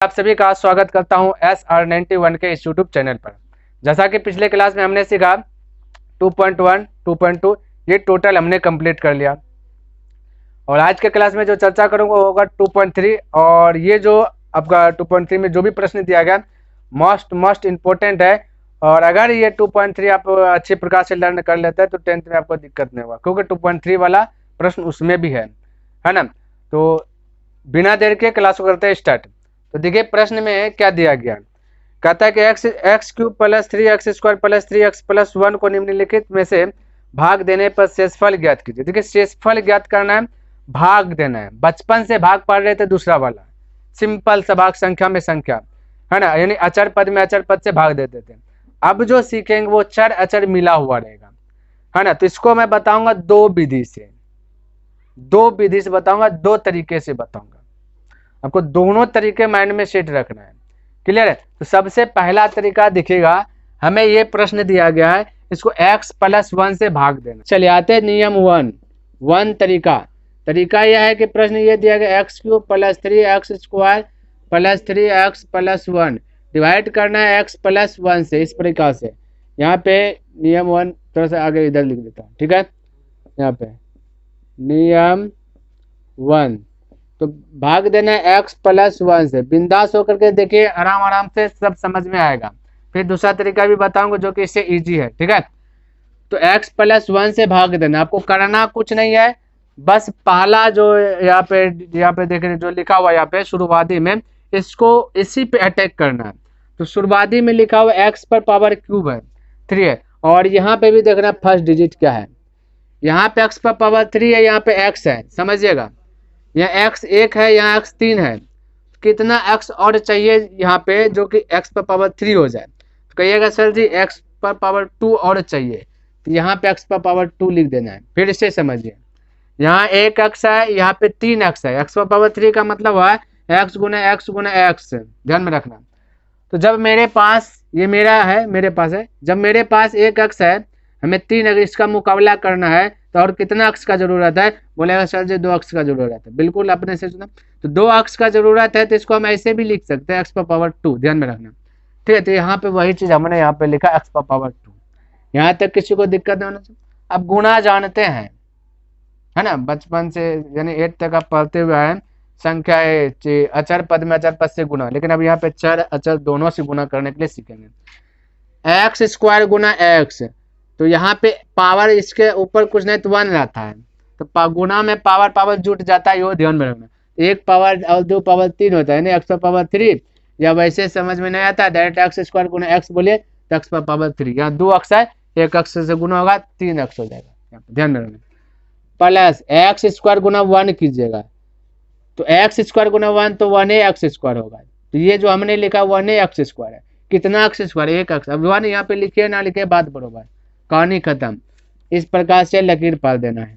आप सभी का स्वागत करता हूं SR91 के इस यूट्यूब चैनल पर। जैसा कि पिछले क्लास में हमने सीखा 2.1, 2.2 ये टोटल हमने कंप्लीट कर लिया और आज के क्लास में जो चर्चा करूंगा वो होगा 2.3। और ये जो आपका 2.3 में जो भी प्रश्न दिया गया मोस्ट इम्पोर्टेंट है और अगर ये 2.3 आप अच्छे प्रकार से लर्न कर लेते हैं तो 10th में आपको दिक्कत नहीं होगा, क्योंकि 2.3 वाला प्रश्न उसमें भी है ना। तो बिना देर के क्लास को करते हैं स्टार्ट। तो देखिए प्रश्न में क्या दिया गया, कहता है कि x cube plus 3x square plus 3x plus 1 को निम्नलिखित में से भाग देने पर शेषफल ज्ञात कीजिए। देखिए शेषफल ज्ञात करना है, भाग देना है। बचपन से भाग पढ़ रहे थे दूसरा वाला, सिंपल सा भाग संख्या में संख्या है ना, यानी अचर पद में अचर पद से भाग देते थे। अब जो सीखेंगे वो चर अचर मिला हुआ रहेगा है ना। तो इसको मैं बताऊंगा दो विधि से बताऊंगा, दो तरीके से बताऊंगा। आपको दोनों तरीके माइंड में सेट रखना है, क्लियर है। तो सबसे पहला तरीका दिखेगा, हमें ये प्रश्न दिया गया है, इसको x प्लस 1 से भाग देना। चलिए आते हैं नियम 1 तरीका यह है कि प्रश्न ये दिया गया x cube plus 3x square plus 3x plus 1 divide करना है x प्लस 1 से। इस प्रकार से यहाँ पे नियम 1 थोड़ा सा आगे इधर लिख देता हूँ, ठीक है। यहाँ पे नियम 1 तो भाग देना है x प्लस 1 से। बिंदास होकर के देखिए, आराम से सब समझ में आएगा। फिर दूसरा तरीका भी बताऊंगा जो कि इससे इजी है, ठीक है। तो x प्लस 1 से भाग देना, आपको करना कुछ नहीं है, बस पहला जो यहाँ पे देख रहे जो लिखा हुआ यहाँ पे शुरुआती में, इसको इसी पे अटैक करना है। तो शुरुआती में लिखा हुआ x पर पावर क्यूब है 3 है, और यहाँ पे भी देखना फर्स्ट डिजिट क्या है। यहाँ पे x पर पावर 3 है, यहाँ पे x है, समझिएगा। यहाँ x 1 है, यहाँ x 3 है, कितना x और चाहिए यहाँ पे जो कि x पर पावर 3 हो जाए। तो कहिएगा सर जी x पर पावर 2 और चाहिए, तो यहाँ पे x पर पावर 2 लिख देना है। फिर से समझिए, यहाँ 1 x है, यहाँ पे 3 x है। x पर पावर 3 का मतलब हुआ x गुना x, ध्यान में रखना। तो जब मेरे पास ये मेरे पास है, जब मेरे पास 1 x है, हमें 3 अगर इसका मुकाबला करना है तो और कितना अक्ष का जरूरत है, बोलेगा सर जी 2 अक्ष का जरूरत है। बिल्कुल अपने से सुना, तो 2 अक्ष का जरूरत है, तो इसको हम ऐसे भी लिख सकते हैं x पर पावर 2, ध्यान में रखना, ठीक है। तो यहाँ पे वही चीज हमने यहाँ पे लिखा x पर पावर 2। यहाँ तक किसी को दिक्कत नहीं होना चाहिए। अब गुणा जानते हैं है ना, बचपन से यानी 8 तक आप पढ़ते हुए आए, संख्या अचर पद में अचर पद से गुणा, लेकिन अब यहाँ पे चर अचर दोनों से गुणा करने के लिए सीखेंगे। एक्स स्क्वायर गुना एक्स, तो यहाँ पे पावर इसके ऊपर कुछ नहीं तो 1 रहता है, तो गुना में पावर जुट जाता है, ये ध्यान में रखना। 1 पावर और 2 पावर 3 होता है ना, x पर पावर 3, या वैसे समझ में नहीं आता डायरेक्ट एक्स स्क्वायर गुना एक्स बोलिए तो x पर पावर 3। यहाँ 2 अक्ष है, 1 अक्ष से गुना होगा 3 अक्ष हो जाएगा, ध्यान में रखना। प्लस एक्स स्क्वायर गुना 1 कीजिएगा, तो एक्स स्क्वायर गुना 1 तो 1x स्क्वायर होगा। तो ये जो हमने लिखा 1x स्क्वायर है, कितना अक्ष स्क्वायर, 1 अक्ष। अब 1 यहाँ पे लिखिए ना लिखिए बात बरोबर, कहानी खत्म। इस प्रकार से लकीर पाल देना है।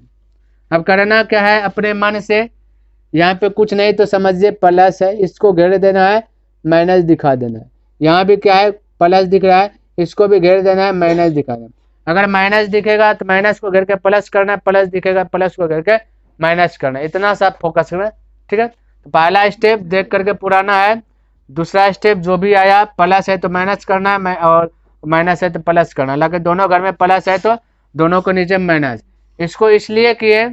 अब करना क्या है, अपने मन से, यहाँ पे कुछ नहीं तो समझिए प्लस है, इसको घेर देना है, माइनस दिखा देना है। यहाँ भी क्या है, प्लस दिख रहा है, इसको भी घेर देना है, माइनस दिखा देना। अगर माइनस दिखेगा तो माइनस को घेर के प्लस करना है, प्लस दिखेगा प्लस को घेर के माइनस करना है। इतना सा फोकस करना, ठीक है। तो पहला स्टेप देख करके पुराना है। दूसरा स्टेप जो भी आया, प्लस है तो माइनस करना है और माइनस है तो प्लस करना। हालांकि दोनों घर में प्लस है तो दोनों को नीचे माइनस। इसको इसलिए किए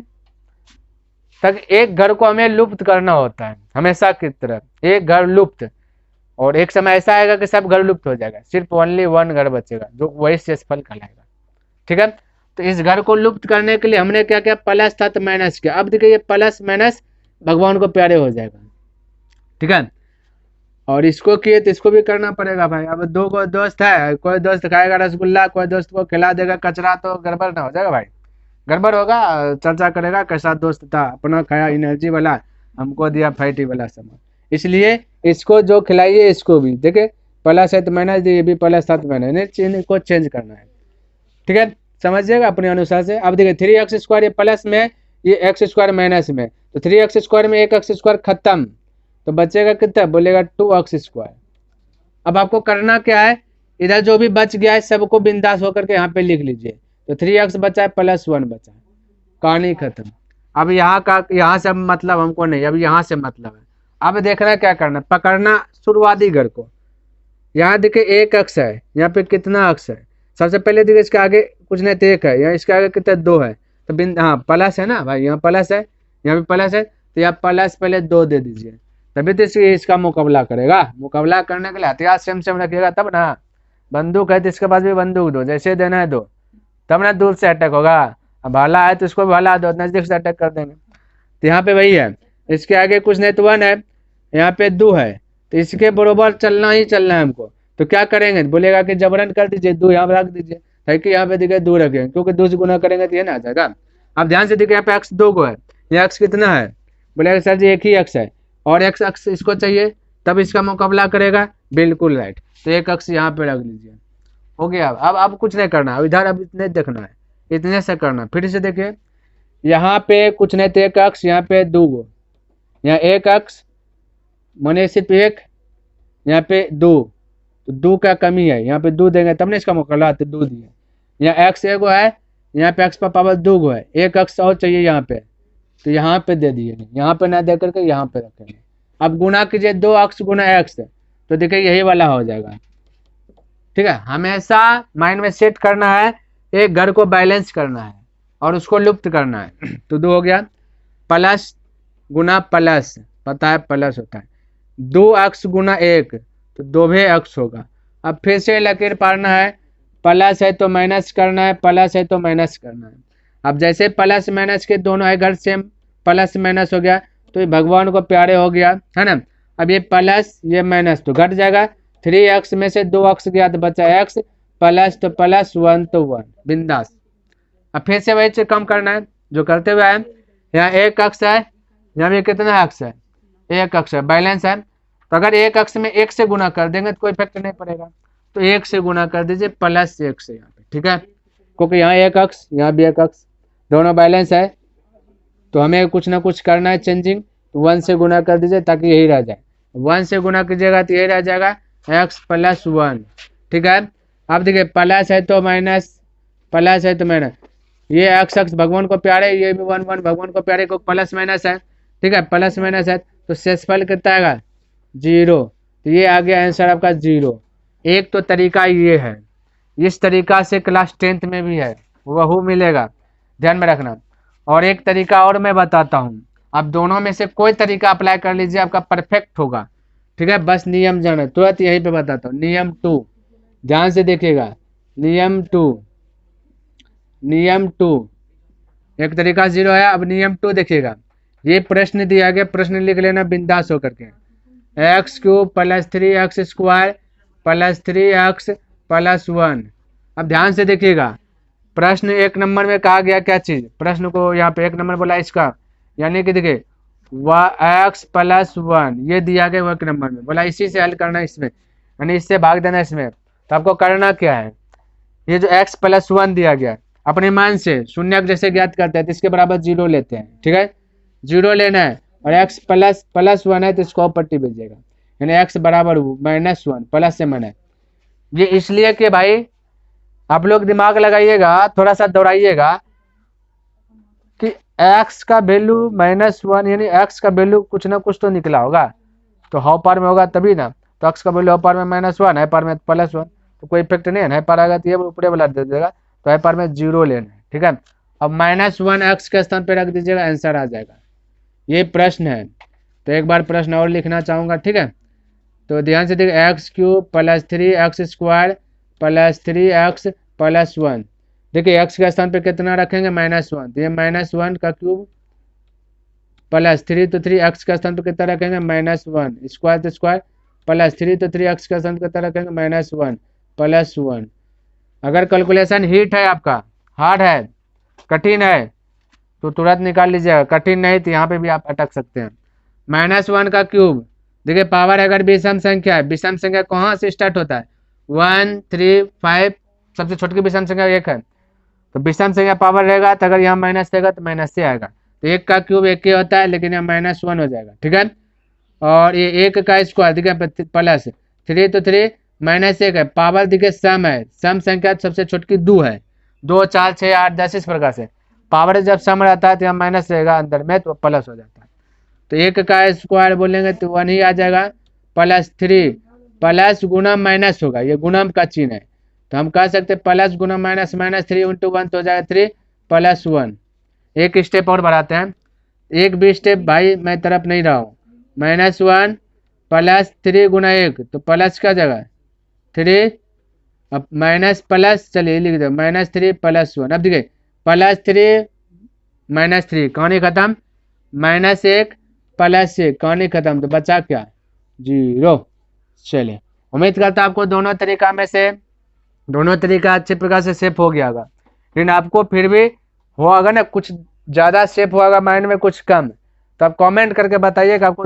तक एक घर को हमें लुप्त करना होता है, हमेशा की तरह एक घर लुप्त, और एक समय ऐसा आएगा कि सब घर लुप्त हो जाएगा, सिर्फ ओनली 1 घर बचेगा जो वही शेषफल कहलाएगा, ठीक है। तो इस घर को लुप्त करने के लिए हमने क्या किया, प्लस था तो माइनस किया। अब देखिए ये प्लस माइनस भगवान को प्यारे हो जाएगा, ठीक है। और इसको किए तो इसको भी करना पड़ेगा भाई। अब 2 दोस्त है, कोई दोस्त खाएगा रसगुल्ला, कोई दोस्त को खिला देगा कचरा, तो गड़बड़ ना हो जाएगा भाई, गड़बड़ होगा। चर्चा करेगा कैसा दोस्त था, अपना खाया एनर्जी वाला, हमको दिया फैटी वाला सामान। इसलिए इसको जो खिलाइए इसको भी देखिए प्लस है तो माइनस दिए, भी प्लस था तो माइनस, को चेंज करना है, ठीक है। समझिएगा अपने अनुसार से। अब देखिए 3x स्क्वायर ये प्लस में, ये एक्स स्क्वायर माइनस में, तो 3x स्क्वायर में 1x स्क्वायर खत्म, तो बचेगा कितना, बोलेगा 2x स्क्वायर। अब आपको करना क्या है, इधर जो भी बच गया है सबको बिंदास होकर के यहाँ पे लिख लीजिए। तो 3x बचा है, प्लस 1 बचा है, कहानी खत्म। अब यहाँ से मतलब हमको नहीं, अब यहाँ से मतलब है। अब देखना क्या करना, पकड़ना शुरुआती घर को। यहाँ देखिए एक अक्ष है, यहाँ पे कितना अक्ष है, सबसे पहले देखिए इसके आगे कुछ नहीं तो एक है, यहाँ इसके आगे कितना 2 है, तो बिंदु हाँ प्लस है ना भाई, यहाँ प्लस है, यहाँ भी प्लस है, तो यहाँ प्लस पहले 2 दे दीजिए, तभी तो इसका मुकाबला करेगा। मुकाबला करने के लिए हथियार सेम रखिएगा तब ना। बंदूक है तो इसके पास भी बंदूक दो, जैसे देना है दो, तब ना दूर से अटैक होगा। अब भाला है तो इसको भी भाला दो, नजदीक से अटैक कर देंगे। तो यहाँ पे वही है, इसके आगे कुछ नहीं तो 1 है, यहाँ पे 2 है, तो इसके बरोबर चलना ही चलना है हमको। तो क्या करेंगे, बोलेगा कि जबरन कर दीजिए 2 यहाँ रख दीजिए, है कि यहाँ पे देखिए 2 रखेंगे, क्योंकि 2 से गुना करेंगे तो ये ना आ जाएगा। अब ध्यान से देखिए यहाँ पे अक्ष 2 को है, ये अक्ष कितना है, बोलेगा सर जी एक ही अक्ष है, और एक अक्ष इसको चाहिए तब इसका मुकाबला करेगा, बिल्कुल राइट। तो एक अक्ष यहाँ पे रख लीजिए, हो गया। अब कुछ नहीं करना, अब इधर अब इतने देखना है, इतने से करना। फिर से देखिए यहाँ पे कुछ नहीं तो एक अक्ष, यहाँ पे 2 गो, यहाँ एक अक्ष माने सिर्फ एक, यहाँ पे 2, तो 2 का कमी है, यहाँ पे 2 देंगे तब ना इसका मुकाबला, तो 2 दिए। यहाँ एक्स एगो है, यहाँ पे एक्स पर पावर 2 गो है, एक अक्ष और चाहिए यहाँ पे, तो यहाँ पे दे दिए, यहाँ पे ना दे करके यहाँ पे रखेंगे। अब गुना कीजिए 2 अक्ष गुना एक्स, तो देखिए यही वाला हो जाएगा। ठीक है, हमेशा माइंड में सेट करना है, एक घर को बैलेंस करना है और उसको लुप्त करना है। तो 2 हो गया, प्लस गुना प्लस, पता है प्लस होता है, 2 अक्ष गुना 1, तो 2वें अक्ष होगा। अब फिर से लकीर पारना है, प्लस है तो माइनस करना है, प्लस है तो माइनस करना है। अब जैसे प्लस माइनस के दोनों है घर सेम, प्लस माइनस हो गया, तो ये भगवान को प्यारे हो गया है ना। अब ये प्लस ये माइनस तो घट जाएगा, 3x में से 2 अक्ष गया तो बचा x, प्लस तो प्लस 1 तो 1, बिंदास। अब फिर से वही चीज कम करना है जो करते हुए है। यहाँ एक अक्ष है, यहाँ भी कितना अक्ष है, एक अक्ष है, बैलेंस है। तो अगर एक अक्ष में 1 से गुना कर देंगे तो कोई इफेक्ट नहीं पड़ेगा, तो 1 से गुना कर दीजिए प्लस 1 से यहाँ पे, ठीक है, क्योंकि यहाँ एक अक्ष यहाँ भी एक अक्ष, दोनों बैलेंस है, तो हमें कुछ ना कुछ करना है चेंजिंग, तो 1 से गुना कर दीजिए ताकि यही रह जाए। 1 से गुना कीजिएगा तो यही रह जाएगा x प्लस 1, ठीक है। अब देखिए प्लस है तो माइनस, प्लस है तो माइनस, ये x अक्ष भगवान को प्यारे, ये भी 1 1 भगवान को प्यारे, को प्लस माइनस है, ठीक है, प्लस माइनस है तो शेषफल कितना आएगा 0, तो ये आ गया आंसर आपका 0। एक तो तरीका ये है, इस तरीका से क्लास 10th में भी है, वह मिलेगा, ध्यान में रखना। और एक तरीका और मैं बताता हूँ, आप दोनों में से कोई तरीका अप्लाई कर लीजिए, आपका परफेक्ट होगा, ठीक है। बस नियम जाना, तुरंत यहीं पे बताता हूँ। नियम 2, ध्यान से देखिएगा, नियम 2, नियम 2, एक तरीका 0 है। अब नियम 2 देखिएगा, ये प्रश्न दिया गया, प्रश्न लिख लेना बिंदास होकर के, x³ plus 3x square plus 3x plus 1। अब ध्यान से देखिएगा, प्रश्न 1 नंबर में कहा गया क्या चीज, प्रश्न को यहाँ पे 1 नंबर बोला इसका, यानी कि देखिए x प्लस 1 ये दिया गया वो 1 नंबर में बोला, इसी से हल करना इसमें, यानी इससे भाग देना इसमें। तो आपको करना क्या है, ये जो x प्लस 1 दिया गया अपने मान से शून्य जैसे ज्ञात करते हैं तो इसके बराबर 0 लेते हैं, ठीक है, 0 लेना है, और x प्लस 1 है तो इसको पट्टी भेजिएगा, यानी x बराबर -1 प्लस से माइनस। ये इसलिए कि भाई आप लोग दिमाग लगाइएगा, थोड़ा सा दौड़ाइएगा कि x का वैल्यू -1 यानी x का वैल्यू कुछ ना कुछ तो निकला होगा, तो हाउ पार में होगा तभी ना, तो x का वैल्यू हाउ पार में -1 है, पार में +1, तो कोई इफेक्ट नहीं है, पार आएगा तो ये ऊपरे वाला दे देगा, तो है पार में 0 लेना है, ठीक है। अब -1 x के स्थान पे रख दीजिएगा, आंसर आ जाएगा। ये प्रश्न है, तो एक बार प्रश्न और लिखना चाहूंगा, ठीक है। तो ध्यान से देखिए, x³ plus 3x square plus 3x plus 1, देखिए x के स्थान पे कितना रखेंगे -1, तो ये -1 का क्यूब प्लस 3 तो 3x के स्थान पे कितना रखेंगे -1 स्क्वायर तो स्क्वायर प्लस 3 तो 3x के स्थान पे कितना रखेंगे -1 प्लस 1। अगर कैलकुलेशन हिट है आपका, हार्ड है, कठिन है, तो तुरंत निकाल लीजिएगा, कठिन नहीं तो यहाँ पे भी आप अटक सकते हैं। -1 का क्यूब, देखिए पावर अगर विषम संख्या है, विषम संख्या कहाँ से स्टार्ट होता है 1 3 5, सबसे छोटी विषम संख्या 1 है, तो विषम संख्या पावर रहेगा, तो अगर यहाँ माइनस रहेगा तो माइनस से आएगा, तो 1 का क्यूब 1 ही होता है, लेकिन यहाँ -1 हो जाएगा, ठीक है। और ये 1 का स्क्वायर देखिए प्लस 3 तो 3 -1 है, पावर देखिए सम है, सम संख्या सबसे छोटी 2 है, 2 4 6 8 10 इस प्रकार से पावर जब सम रहता है तो यहाँ माइनस रहेगा अंदर में, तो प्लस हो जाता है। तो 1 का स्क्वायर बोलेंगे तो 1 ही आ जाएगा, प्लस 3 प्लस गुना माइनस होगा, ये गुणम का चिन्ह है, तो हम कह सकते हैं प्लस गुना माइनस, माइनस 3 इंटू 1 तो हो जाएगा 3 प्लस 1। एक स्टेप और बढ़ाते हैं, एक भी स्टेप भाई मैं तरफ नहीं रहा हूँ, -1 प्लस 3 गुना 1 तो प्लस का जगह 3, अब माइनस प्लस, चलिए लिख दो -3 प्लस 1। अब देखिए +3 -3 कहानी खत्म, -1 प्लस 1 कहानी खत्म, तो बचा क्या 0। चलिए उम्मीद करता हूं आपको दोनों तरीका में से दोनों तरीका अच्छे प्रकार से सेफ हो गया होगा, लेकिन आपको फिर भी होगा ना कुछ ज़्यादा सेफ होगा माइंड में, कुछ कम, तो आप कमेंट करके बताइए कि आपको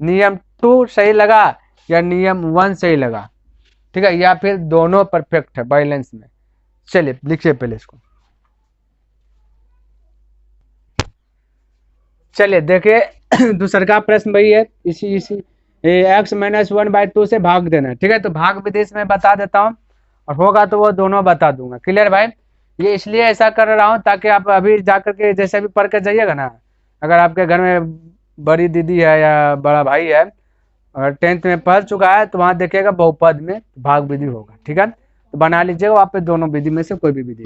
नियम 2 सही लगा या नियम 1 सही लगा, ठीक है, या फिर दोनों परफेक्ट है बैलेंस में। चलिए लिखिए पहले इसको। चलिए देखिए दूसरा का प्रश्न वही है, इसी x - 1/2 से भाग देना, ठीक है, तो भाग विधि में बता देता हूँ और होगा तो वो दोनों बता दूंगा। क्लियर भाई, ये इसलिए ऐसा कर रहा हूँ ताकि आप अभी जाकर के जैसे भी पढ़ के जाइएगा ना, अगर आपके घर में बड़ी दीदी है या बड़ा भाई है और 10th में पढ़ चुका है तो वहाँ देखिएगा बहुपद में भाग विधि होगा, ठीक है, तो बना लीजिएगा वहाँ पे दोनों विधि में से कोई भी विधि।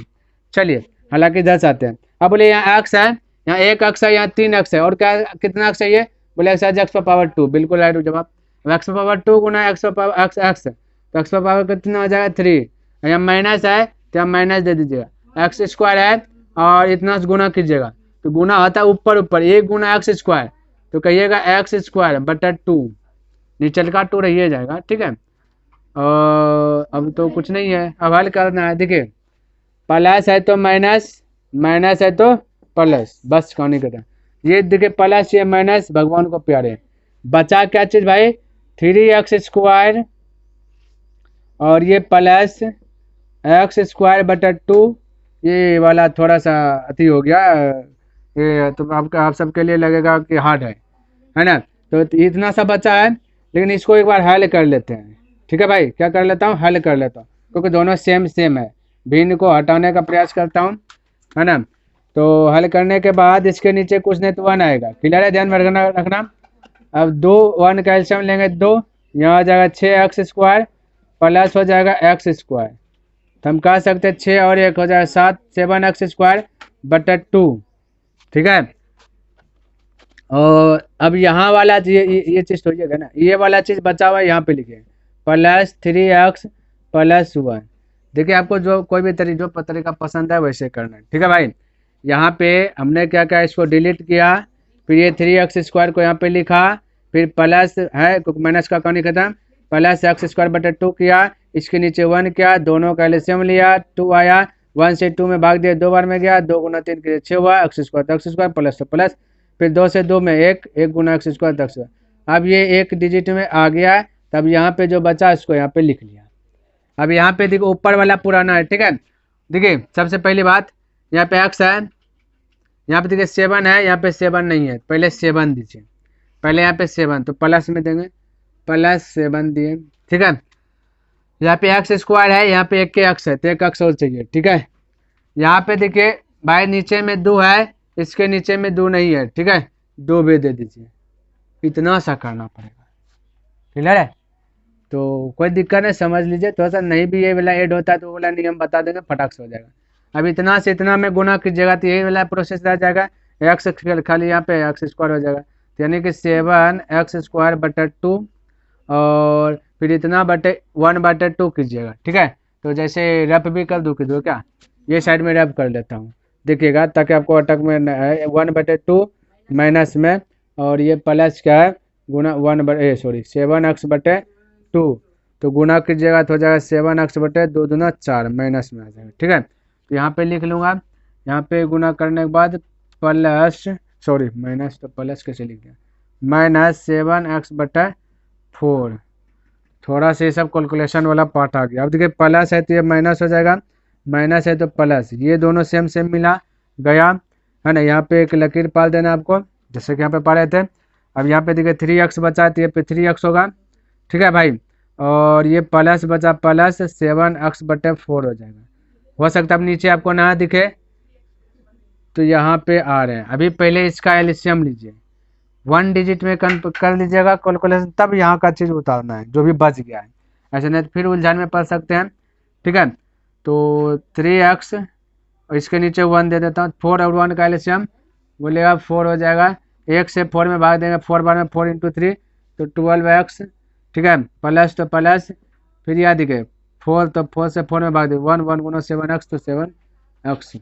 चलिए हालांकि 10 आते हैं। अब बोले यहाँ x है, यहाँ 1 अक्ष है, यहाँ 3 अक्ष है, और क्या कितना अक्ष है ये, बोले x⁻², बिल्कुल राइट जवाब। x⁻² गुना x तो x पावर कितना हो जाएगा 3, यहाँ माइनस है तो यहाँ माइनस दे दीजिएगा, x² है और इतना गुना कीजिएगा, तो गुना होता है ऊपर ऊपर, 1 गुना x², तो कहिएगा x²/2, नीचल का 2 रहिए जाएगा, ठीक है। और अब तो कुछ नहीं है, अब हल करना है। देखिए प्लस है तो माइनस, माइनस है तो प्लस, बस कहानी करता है। ये देखिए प्लस ये माइनस भगवान को प्यारे, बचा क्या चीज भाई 3x² और ये प्लस x²/2, ये वाला थोड़ा सा अति हो गया, ये तो आप सबके लिए लगेगा कि हार्ड है ना, तो इतना सा बचा है, लेकिन इसको एक बार हल कर लेते हैं, ठीक है भाई, क्या कर लेता हूँ हल कर लेता हूँ, क्योंकि दोनों सेम है, भिन्न को हटाने का प्रयास करता हूँ, है ना। तो हल करने के बाद इसके नीचे कुछ नहीं तो 1 आएगा, क्लियर है, ध्यान में रखना। अब 2 1 का एलसीएम लेंगे 2, यहाँ आ जाएगा 6x² प्लस हो जाएगा x², तो हम कह सकते हैं 6 और 1 हो जाएगा 7, 7x²/2, ठीक है। और अब यहाँ वाला ये चीज तो होइएगा ना, ये वाला चीज बचा हुआ है यहाँ पे लिखे +3x + 1। देखिए आपको जो कोई भी जो तरीका पसंद है वैसे करना है, ठीक है भाई। यहाँ पे हमने क्या किया, इसको डिलीट किया, फिर ये 3x² को यहाँ पे लिखा, फिर प्लस है क्योंकि माइनस का कहानी खत्म, प्लस x²/2 किया, इसके नीचे 1 किया, दोनों का एलसीएम लिया, 2 आया, 1 से 2 में भाग दिया, 2 बार में गया, 2 गुना 3 के 6 हुआ, x² तो x² प्लस तो प्लस, फिर 2 से 2 में 1, 1 गुना x² तो x²। अब ये एक डिजिट में आ गया, तब यहाँ पे जो बचा इसको यहाँ पे लिख लिया। अब यहाँ पे देखो ऊपर वाला पुराना है, ठीक है। देखिए सबसे पहली बात यहाँ पे x है, यहाँ पे देखिए 7 है, यहाँ पे 7 नहीं है, पहले 7 दीजिए, पहले यहाँ पे 7 तो प्लस में देंगे, +7 दिए, ठीक है। यहाँ पे x² है, यहाँ पे 1 के x है तो 1 अक्ष और चाहिए, ठीक है। यहाँ पे देखिए भाई नीचे में 2 है, इसके नीचे में 2 नहीं है, ठीक है, 2 भी दे दीजिए, इतना सा करना पड़ेगा, क्लियर है। तो कोई दिक्कत नहीं, समझ लीजिए, थोड़ा सा नहीं भी ये वाला ऐड होता है तो वो वाला नियम बता देंगे, फटाक से हो जाएगा। अब इतना से इतना में गुना कीजिएगा तो यही वाला प्रोसेस रह जाएगा, x खाली यहाँ पे x² हो जाएगा, यानी कि 7x²/2 और फिर इतना 1/2 कीजिएगा, ठीक है। तो जैसे रफ भी कर दूँ कीजिए क्या, ये साइड में रफ कर लेता हूँ, देखिएगा ताकि आपको अटक में 1/2 माइनस में, और ये प्लस क्या है गुना 7x/2, तो गुना कीजिएगा तो हो जाएगा 7x/2 दूना 4 माइनस में आ जाएगा, ठीक है। तो यहाँ पे लिख लूँगा, यहाँ पे गुना करने के बाद माइनस तो प्लस कैसे लिख दिया, -7x/4, थोड़ा सा ये सब कैलकुलेशन वाला पार्ट आ गया। अब देखिए प्लस है तो ये माइनस हो जाएगा, माइनस है तो प्लस, ये दोनों सेम मिला गया, है ना। यहाँ पे एक लकीर पाल देना आपको, जैसे कि यहाँ पे पा रहे थे। अब यहाँ पे देखिए 3x बचा तो ये पे 3x होगा, ठीक है भाई, और ये प्लस बचा प्लस 7x/4 हो जाएगा। हो सकता है अब नीचे आपको ना दिखे तो यहाँ पे आ रहे हैं। अभी पहले इसका एलसीएम लीजिए, 1 डिजिट में कर लीजिएगा कैलकुलेशन, तब यहाँ का चीज़ उतारना है जो भी बच गया है, ऐसे नहीं तो फिर उलझन में पड़ सकते हैं। ठीक है, तो 3x और इसके नीचे 1 दे देता हूँ, 4 और 1 का एलसीएम बोलेगा 4 हो जाएगा, 1 से 4 में भाग देंगे, 4 बार में 4 × 3 तो 12x। ठीक है, प्लस तो प्लस, फिर याद दिखे 4 तो 4 से 4 में भाग दे, 1 1 गुना 7x तो 7x।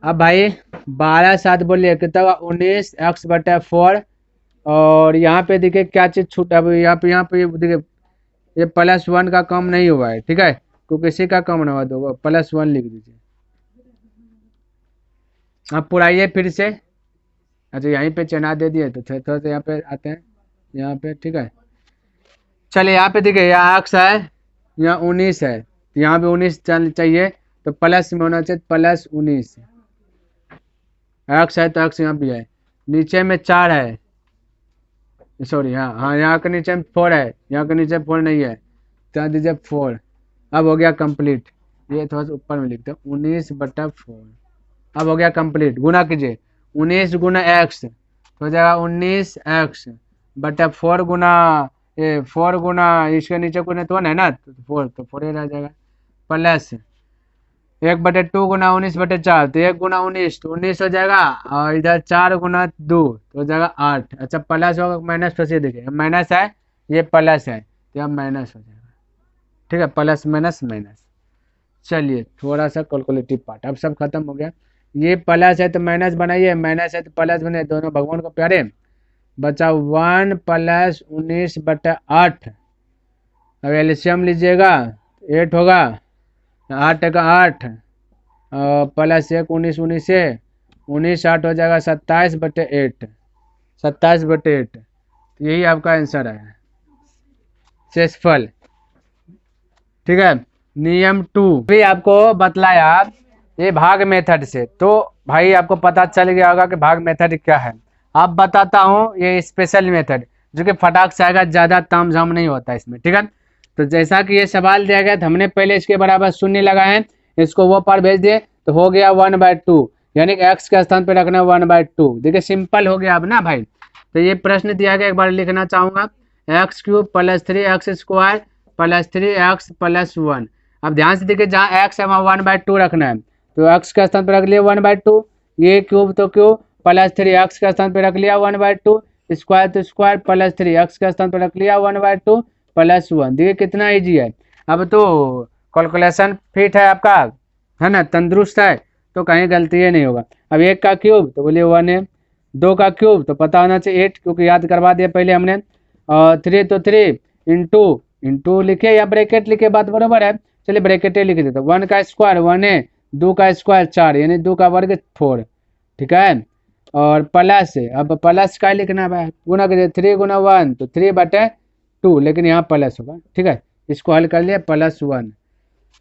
अब भाई 12 7 बोलिए कितना हुआ, 19x/4। और यहाँ पे देखिए क्या चीज़ छूटा, अब यहाँ पे देखिए ये +1 का कम नहीं हुआ है। ठीक है, क्योंकि किसी का कम ना हुआ, दो +1 लिख दीजिए। अब पुराइए फिर से, अच्छा यहीं पे चिन्ह दे दिए तो थोड़ा सा यहाँ पे आते हैं यहाँ पे। ठीक है, चलिए यहाँ पे देखिए यहाँ x है, यहाँ 19 है, यहाँ भी 19 चाहिए तो प्लस में होना चाहिए, +19 x है तो x यहाँ भी है, नीचे में 4 है, सॉरी हाँ यहाँ के नीचे में 4 है, यहाँ के नीचे 4 नहीं है तो यहाँ दीजिए 4। अब हो गया कंप्लीट, ये थोड़ा सा ऊपर में लिखते हैं 19/4। अब हो गया कंप्लीट, गुना कीजिए 19 गुना x तो हो जाएगा 19x/4 गुना ये 4 गुना इसके नीचे गुना तो 1 है ना, तो 4 तो 4 ही रह जाएगा, प्लस 1/2 गुना 19/4 तो 1 गुना 19 तो 19 हो जाएगा, और इधर 4 गुना 2 तो हो जाएगा 8। अच्छा प्लस होगा माइनस, तो देखिए माइनस है ये प्लस है तो यहाँ माइनस हो जाएगा। ठीक है, प्लस माइनस माइनस। चलिए थोड़ा सा कैलकुलेटिव पार्ट अब सब खत्म हो गया, ये प्लस है तो माइनस बनाइए, माइनस है तो प्लस बनाइए, दोनों भगवान को प्यारे। बचा 1 + 19/8। अब एलसीएम लीजिएगा 8 होगा, 8 का 8 प्लस 1 19 19 से 19 8 हो जाएगा 27/8, 27/8। तो यही आपका आंसर है शेषफल। ठीक है, नियम 2 भी आपको बतलाया ये भाग मेथड से, तो भाई आपको पता चल गया होगा कि भाग मेथड क्या है। अब बताता हूँ ये स्पेशल मेथड जो कि फटाक से आएगा, ज़्यादा तामझाम नहीं होता इसमें। ठीक है, तो जैसा कि ये सवाल दिया गया तो हमने पहले इसके बराबर शून्य लगाए हैं, इसको वो पर भेज दिए तो हो गया 1/2, यानी कि x के स्थान पर रखना 1/2। देखिए सिंपल हो गया अब ना भाई। तो ये प्रश्न दिया गया, एक बार लिखना चाहूँगा, x³ + 3x² + 3x + 1। अब ध्यान से देखिए जहाँ x है वहाँ 1/2 रखना है, तो x के स्थान पर रख लिया 1/2, ये क्यूब तो क्यूब +3 x के स्थान पर रख लिया 1/2, स्क्वायर तो स्क्वायर +3 x के स्थान पर रख लिया 1/2 + 1। देखिए कितना इजी है। अब तो कैलकुलेशन फिट है आपका, है ना, तंदुरुस्त है, तो कहीं गलती ही नहीं होगा। अब 1 का क्यूब तो बोलिए 1 है, 2 का क्यूब तो पता होना चाहिए 8, क्योंकि याद करवा दिया पहले हमने, और 3 तो 3 इंटू लिखे या ब्रैकेट लिखे, बात बराबर है। चलिए ब्रैकेट लिख देते, 1 का स्क्वायर 1 है, 2 का स्क्वायर 4 यानी 2 का वर्ग 4। ठीक है, और प्लस, अब प्लस का लिखना है, गुना करिए 3 गुना 1 तो 3/2, लेकिन यहाँ प्लस होगा। ठीक है, इसको हल कर लिया +1।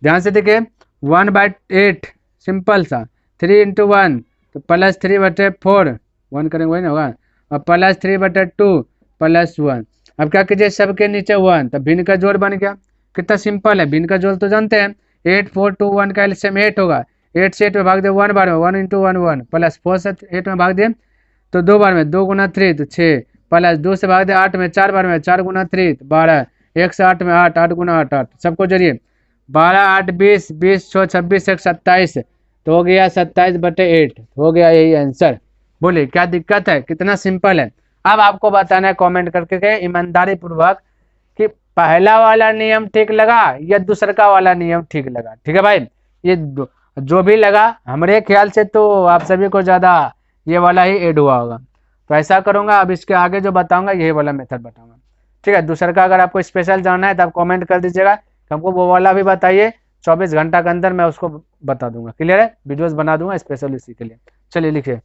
ध्यान से देखिए 1/8 सिंपल सा, 3 × 1 तो +3/4, 1 करेंगे वही ना होगा, और +3/2 +1। अब क्या कीजिए सबके नीचे 1 तो भिन्न का जोड़ बन गया, कितना सिंपल है। भिन्न का जोड़ तो जानते हैं, 8 4 2 1 का एलसीएम 8 होगा, 8 से 8 में भाग दे 1 बार में, 1 × 1 1 प्लस 4 से 8 में भाग दे तो 2 बार में, 2 गुना 3 तो 6 प्लस 2 से भाग दे 8 में 4 बार में, 4 गुना 3 तो 12, 1 से 8 में 8, 8 गुना 8 8, सबको जोड़िए 12 8 20 20 6 26 1 27 तो हो गया 27/8, हो गया यही आंसर। बोलिए क्या दिक्कत है, कितना सिंपल है। अब आपको बताना है कमेंट करके के ईमानदारी पूर्वक कि पहला वाला नियम ठीक लगा या दूसरा वाला नियम ठीक लगा। ठीक है भाई, ये जो भी लगा हमारे ख्याल से तो आप सभी को ज़्यादा ये वाला ही ऐड हुआ होगा, तो ऐसा करूँगा। अब इसके आगे जो बताऊँगा यही वाला मेथड बताऊँगा। ठीक है, दूसरा का अगर आपको स्पेशल जानना है तो आप कमेंट कर दीजिएगा, हमको वो वाला भी बताइए, 24 घंटा के अंदर मैं उसको बता दूंगा। क्लियर है, वीडियोस बना दूंगा स्पेशल इसी के लिए। चलिए लिखिए,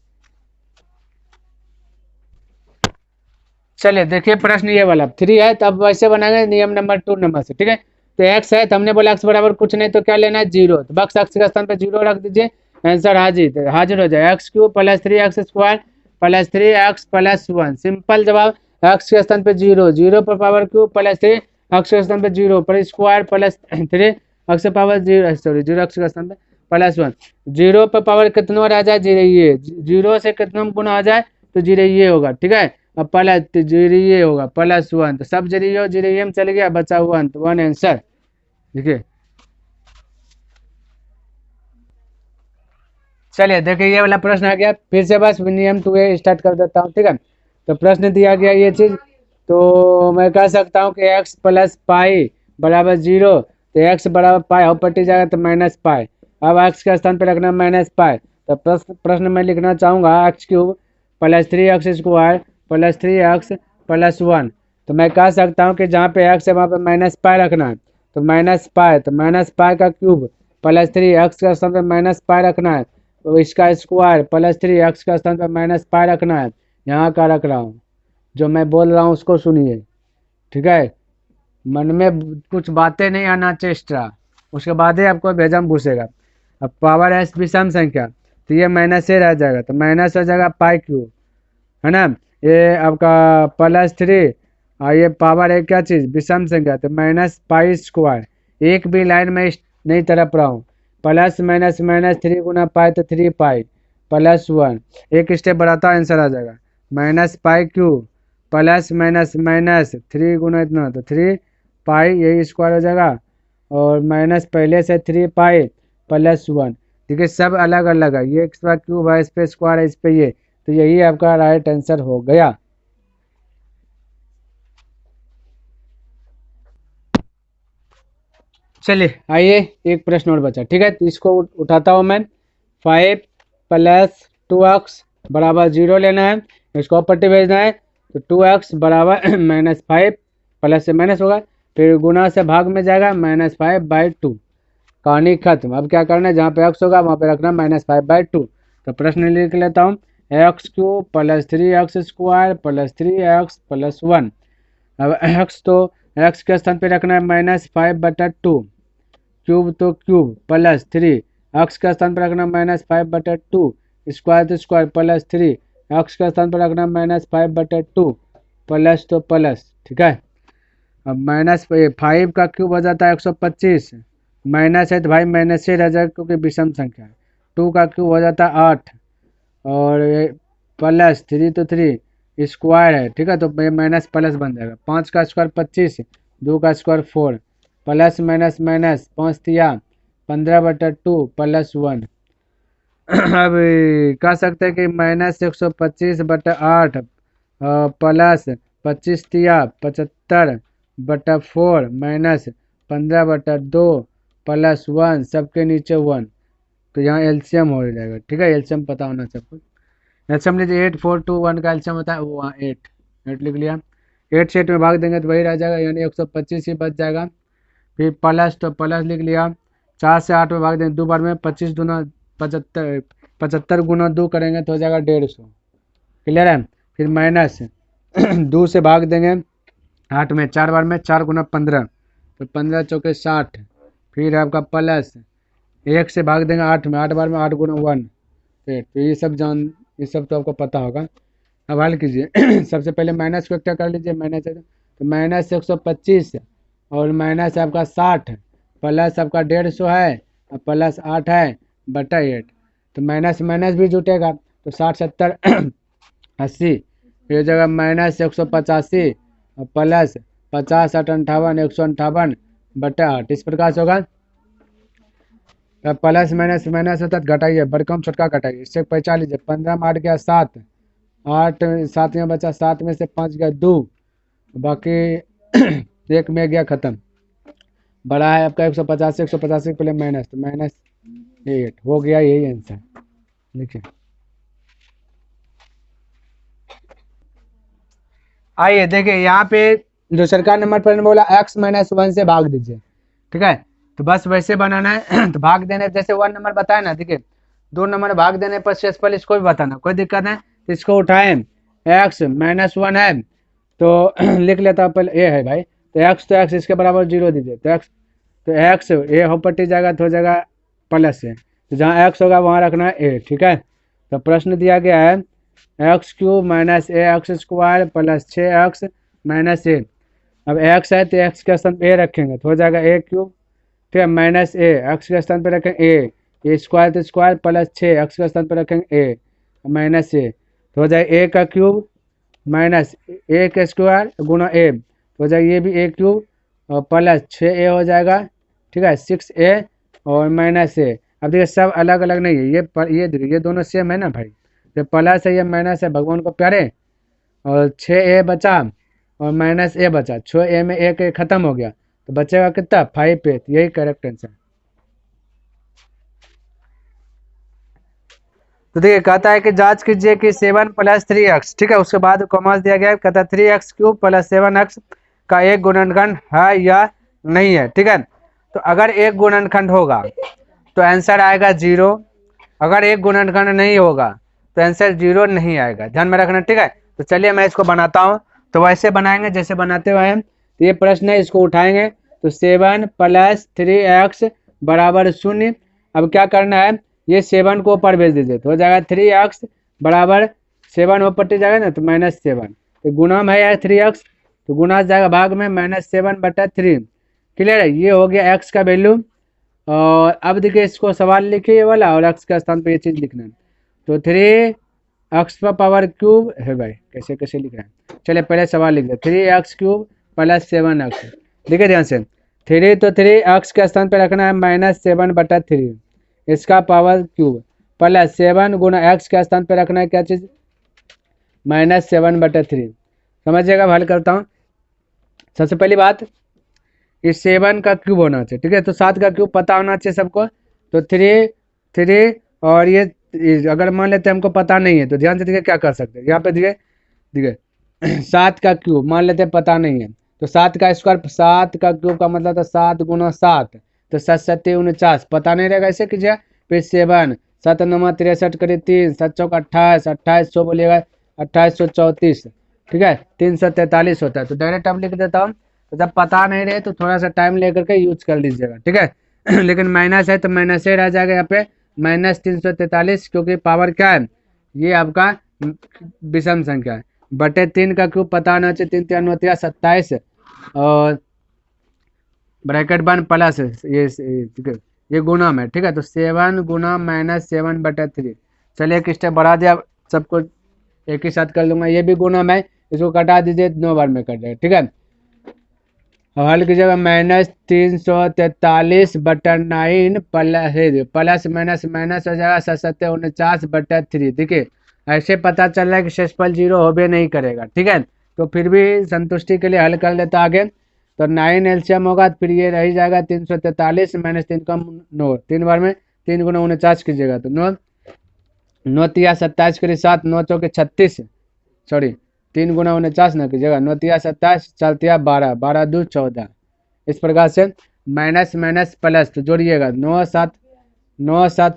चलिए देखिए प्रश्न ये वाला 3 है, तब वैसे बनाएंगे नियम नंबर 2 नंबर से। ठीक है, तो x है तो हमने बोला x बराबर कुछ नहीं तो क्या लेना है 0, तो बक्स x के स्थान पर 0 रख दीजिए, आंसर हाजिर हो जाए। x³ + 3x² + 3x + 1, सिंपल जवाब। x के स्थान पर 0, 0 पर पावर क्यूब प्लस 3 x के स्थान पर 0 पर square plus 3 x power 0, sorry 0 x के स्थान पर +1, 0 पर पावर कितना रह जाए, ये 0 से कितना गुना आ जाए तो जीरो ये होगा, ठीक है। अब प्लस तो जीरो ये होगा +1, तो सब जीरो जीरो ये में चल गया, बचा 1, तो 1 आंसर। देखिए चलिए देखिए ये वाला प्रश्न आ गया, फिर से बस नियम 2A स्टार्ट कर देता हूँ, ठीक है। तो प्रश्न दिया गया ये चीज, तो मैं कह सकता हूँ कि x + पाई बराबर 0, तो x बराबर पाई और पट्टी जाएगा तो -पाई। अब x के स्थान पर रखना -पाई, तो प्रश्न में लिखना चाहूँगा x³ + 3x² + 3x + 1। तो मैं कह सकता हूँ कि जहाँ पे x है वहाँ पे -पाई रखना है, तो -पाई, तो -पाई का क्यूब + 3x का स्थान पर -पाई रखना है, तो इसका स्क्वायर + 3x का स्थान पर -पाई रखना है। यहाँ का रख रहा हूँ, जो मैं बोल रहा हूँ उसको सुनिए, ठीक है। मन में कुछ बातें नहीं आना चाहिए एक्स्ट्रा, उसके बाद ही आपको भेजम पूछेगा। अब पावर एस विषम संख्या, तो ये माइनस से रह जाएगा, तो माइनस हो जाएगा पाई क्यूब, है ना। ये आपका +3 और ये पावर है क्या चीज़, विषम संख्या, तो -पाई²। एक भी लाइन में नहीं तरफ रहा हूँ, प्लस माइनस माइनस 3 गुना पाई तो 3 पाई +1, एक स्टेप बढ़ाता आंसर आ जाएगा -पाई³ प्लस माइनस माइनस 3 गुना इतना तो 3 पाई, यही स्क्वायर हो जाएगा, और माइनस पहले से 3 पाई +1। देखिए सब अलग अलग है, ये एक्स्ट्रा क्यूब है, इस पे स्क्वायर है, इस पे ये, तो यही आपका राइट आंसर हो गया। चलिए आइए एक प्रश्न और बचा, ठीक है, तो इसको उठाता हूँ मैं। 5 + 2x बराबर 0 लेना है, इसको पट्टी भेजना है, तो 2x बराबर -5, प्लस से माइनस होगा, फिर गुना से भाग में जाएगा -5/2, कहानी खत्म। अब क्या करना है, जहाँ पे x होगा वहाँ पे रखना -5/2। तो प्रश्न लिख लेता हूँ, x³ + 3x² + 3x + 1। अब x तो x के स्थान पे रखना है -5/2, क्यूब तो क्यूब +3, x का स्थान पर रखना -5/2, स्क्वायर तो स्क्वायर +3, x का स्थान पर रखना -5/2, प्लस तो प्लस, ठीक है। अब -5 का क्यूब हो जाता है 125, माइनस है तो भाई माइनस से रह जाएगा क्योंकि विषम संख्या है। 2 का क्यूब हो जाता है 8, और +3 तो 3 स्क्वायर है, ठीक है, तो ये माइनस प्लस बन जाएगा। 5 का स्क्वायर 25, 2 का स्क्वायर 4, प्लस माइनस माइनस 5 तिया 15/2 +1। अब कह सकते हैं कि -125/8 प्लस 25 तिया 75/4 -15/2 +1, सबके नीचे 1, तो यहाँ एलसीएम हो जाएगा, ठीक है। एलसीएम पता होना सबको। एलसीएम लीजिए, 8 4 2 1 का एलसीएम होता है वो 8 लिख लिया। 8 से 8 में भाग देंगे तो वही रह जाएगा, यानी 125 ही बच जाएगा। फिर प्लस तो प्लस लिख लिया, 4 से 8 में भाग देंगे 2 बार में, 25 दूना 75, 75 गुना 2 करेंगे तो हो जाएगा 150, क्लियर है। फिर माइनस 2 से भाग देंगे 8 में, 4 बार में, 4 गुना 15, तो 15 चौके 60। फिर आपका प्लस 1 से भाग देंगे 8 में, 8 बार में 8 गुना 1, तो ये सब तो आपको पता होगा। अब हल कीजिए सबसे पहले माइनस को इकट्ठा कर लीजिए, माइनस है तो -125 और माइनस आपका 60, प्लस आपका 150 है और प्लस 8 है बटा 8, तो माइनस माइनस भी जुटेगा, तो 60 70 80, फिर जगह -185 और प्लस 50 8 58 158 बटा 8, इस प्रकार से होगा। प्लस माइनस माइनस होता है घटाइए, बड़कम छोटका घटाइए, इससे पहचान लीजिए। 15 में 8 गया 7, 8 7 में बचा, 7 में से 5 गया 2, बाकी 1 में गया खत्म। बड़ा है आपका 185 के पहले माइनस, तो -8 हो गया, यही आंसर लिखिए। आइए देखिए यहाँ पे जो सरकार नंबर पर बोला x - 1 से भाग दीजिए, ठीक है, तो बस वैसे बनाना है तो भाग देने जैसे 1 नंबर बताया ना, देखिए 2 नंबर भाग देने पर शेषफल इसको भी बताना, कोई दिक्कत नहीं। तो इसको उठाएं, x - 1 है तो लिख लेता हूँ पहले, ये है भाई, तो x इसके बराबर 0 दीजिए, तो x ये हो पट्टी जाएगा तो हो जाएगा प्लस से, तो जहाँ x होगा वहाँ रखना है a, ठीक है। तो प्रश्न दिया गया है x³ - ax² + 6x - a। अब x है तो x के स्थान पे a रखेंगे तो हो जाएगा a³, ठीक है, माइनस a, x के स्थान पे रखेंगे a स्क्वायर तो स्क्वायर प्लस 6 x के स्थान पे रखेंगे a -a, तो हो जाए ए का क्यूब माइनस ए का स्क्वायर गुना ए, तो हो जाए ये भी ए क्यूब और प्लस 6a हो जाएगा, ठीक है 6a और माइनस ए। अब देखिए सब अलग अलग नहीं है, ये देखिए ये दोनों सेम है ना भाई, ये प्लस है ये माइनस है, भगवान को प्यारे। और 6a बचा और माइनस ए बचा, 6a में एक खत्म हो गया तो बचेगा कितना 5a, यही करेक्ट आंसर। तो देखिए कहता है कि जांच कीजिए कि 7 + 3x, ठीक है उसके बाद कॉमा दिया गया है, कहता है 3x³ + 7x का एक गुणनखंड है या नहीं है, ठीक है। तो अगर एक गुणनखंड होगा तो आंसर आएगा 0, अगर एक गुणनखंड नहीं होगा तो आंसर 0 नहीं आएगा, ध्यान में रखना, ठीक है। तो चलिए मैं इसको बनाता हूँ, तो वैसे बनाएंगे जैसे बनाते हुए हैं। तो ये प्रश्न है, इसको उठाएंगे तो 7 + 3x = 0। अब क्या करना है, ये 7 को ऊपर भेज दीजिए तो हो जाएगा 3x = 7 ऊपर पट्टी जाएगा ना तो -7, तो गुणा में है 3x तो गुना जाएगा भाग में -7/3, क्लियर है। ये हो गया x का वैल्यू। और अब देखिए इसको सवाल लिखिए ये वाला और x का स्थान पे ये चीज़ लिखना है, तो 3x³ है भाई, कैसे कैसे लिख रहे हैं, चलिए पहले सवाल लिख दे 3x³ + 7x। देखिए ध्यान से 3 तो 3x के स्थान पे रखना है -7/3, इसका पावर क्यूब प्लस 7 गुना x के स्थान पे रखना है क्या चीज़ -7/3। समझिएगा, हल करता हूँ। सबसे पहली बात इस 7 का क्यूब होना चाहिए, ठीक है, तो 7 का क्यूब पता होना चाहिए सबको। तो 3 और ये अगर मान लेते हैं हमको पता नहीं है तो ध्यान से देखिए क्या कर सकते हैं, यहाँ पे देखिए 7 का क्यूब मान लेते हैं पता नहीं है तो 7 का स्क्वायर, 7 का क्यूब का मतलब था 7 गुना 7, तो 7 × 7 = 49, पता नहीं रहेगा ऐसे कीजिए। फिर 7 7 × 9 = 63 करीब 3 7 × 4 = 28, 2800 बोलिएगा 2834, ठीक है 343 होता है। तो डायरेक्ट अब लिख देता हूँ, तो जब पता नहीं रहे तो थोड़ा सा टाइम लेकर के यूज कर लीजिएगा, ठीक है लेकिन माइनस है तो माइनस रह जाएगा यहाँ पे -343, क्योंकि पावर क्या है ये आपका विषम संख्या है, बटे 3 का क्यूब पता होना चाहिए, 3 3 9 27 और ब्रैकेट बन प्लस ये गुना में, ठीक है। तो 7 गुना -7/3, चलिए एक स्टेप बढ़ा दिया, सबको एक ही साथ कर लूँगा, ये भी गुना में, इसको कटा दीजिए 9 बार में कट जाएगा, ठीक है। हल कीजिएगा -343/9 प्लस माइनस माइनस हो जाएगा 7 × 7 = 49/3। देखिए ऐसे पता चल रहा है कि शेषफल 0 होबे नहीं करेगा, ठीक है। तो फिर भी संतुष्टि के लिए हल कर लेता आगे, तो 9 एलसीएम होगा तो फिर ये रह जाएगा 343 -3 का 9, 3 बार में 3 × 49 कीजिएगा तो 9 9 × 27 करीब 7 9 × 4 = 36, सॉरी 3 × 49 ना कीजिएगा, 9 × 27 4 × 12 12 2 14, इस प्रकार से माइनस माइनस प्लस तो जोड़िएगा 9 7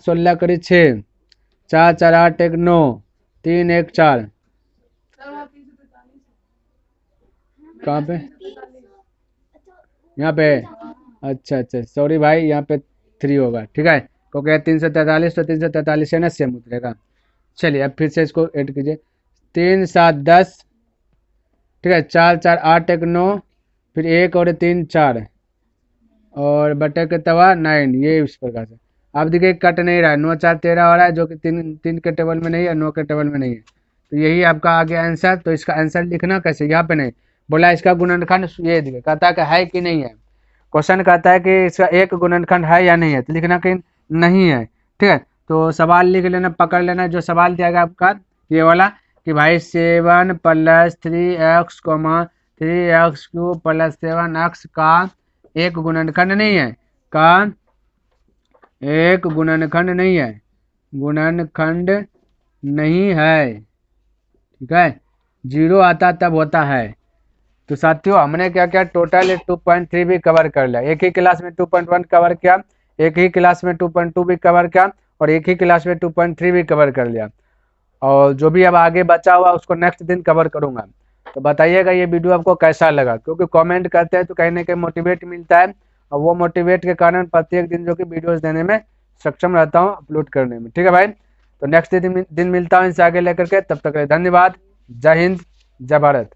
16 करीब 6 4 4 8 1 9 3 1 4, कहाँ पे यहाँ पे, अच्छा सॉरी भाई यहाँ पे 3 होगा, ठीक है, क्योंकि 343 तो 343 है ना सेम उतरेगा। चलिए अब फिर से इसको ऐड कीजिए 3 7 10, ठीक है 4 4 8 1 9 फिर 1 और 3 4 और बटे के तवा 9, ये इस प्रकार से। अब देखिए कट नहीं रहा है, 9 4 13 हो रहा है जो कि 3 के टेबल में नहीं है, 9 के टेबल में नहीं है, तो यही आपका आ गया आंसर। तो इसका आंसर लिखना कैसे, यहाँ पे नहीं बोला इसका गुणनखंड ये देखिए कहता है कि है कि नहीं है, क्वेश्चन कहता है कि इसका एक गुणनखंड है या नहीं है, तो लिखना कि नहीं है, ठीक है। तो सवाल लिख लेना, पकड़ लेना जो सवाल दिया गया आपका ये वाला कि भाई 7 + 3x 3x³ + 7x का एक गुणनखंड नहीं है, का एक गुणनखंड नहीं है, गुणनखंड नहीं है, ठीक है 0 आता तब होता है। तो साथियों हमने क्या किया, टोटल 2.3 भी कवर कर लिया, एक ही क्लास में 2.1 कवर किया, एक ही क्लास में 2.2 भी कवर किया और एक ही क्लास में 2.3 भी कवर कर लिया, और जो भी अब आगे बचा हुआ उसको नेक्स्ट दिन कवर करूंगा। तो बताइएगा ये वीडियो आपको कैसा लगा, क्योंकि कमेंट करते हैं तो कहीं ना कहीं मोटिवेट मिलता है, और वो मोटिवेट के कारण प्रत्येक दिन जो कि वीडियोस देने में सक्षम रहता हूँ, अपलोड करने में, ठीक है भाई। तो नेक्स्ट दिन मिलता हूँ इनसे आगे लेकर के, तब तक धन्यवाद, जय हिंद जय भारत।